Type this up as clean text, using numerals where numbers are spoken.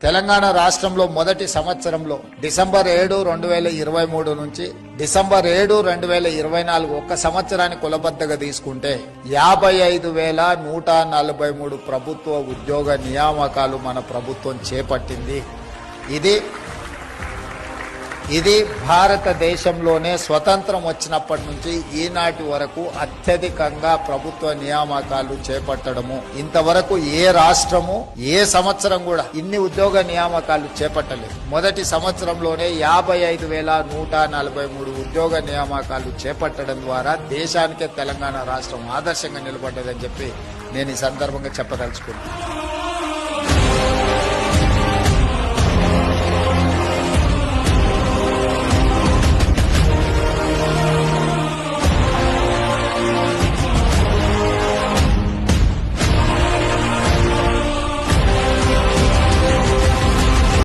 తెలంగాణ రాష్ట్రంలో మొదటి సంవత్సరంలో డిసెంబర్ 7, 2023 నుంచి డిసెంబర్ 7, 2024 ఒక్క సంవత్సరాన్ని కులబద్దగా తీసుకుంటే 55,143 ప్రభుత్వ ఉద్యోగ నియామకాలు మన ప్రభుత్వం చేపట్టింది. ఇది భారతదేశంలోనే స్వతంత్రం వచ్చినప్పటి నుంచి ఈనాటి వరకు అత్యధికంగా ప్రభుత్వ నియామకాలు చేపట్టడము. ఇంతవరకు ఏ రాష్ట్రము ఏ సంవత్సరం కూడా ఇన్ని ఉద్యోగ నియామకాలు చేపట్టలేదు. మొదటి సంవత్సరంలోనే 55,143 ఉద్యోగ నియామకాలు చేపట్టడం ద్వారా దేశానికే తెలంగాణ రాష్ట్రం ఆదర్శంగా నిలబడ్డదని చెప్పి నేను ఈ సందర్భంగా చెప్పదలుచుకున్నాను.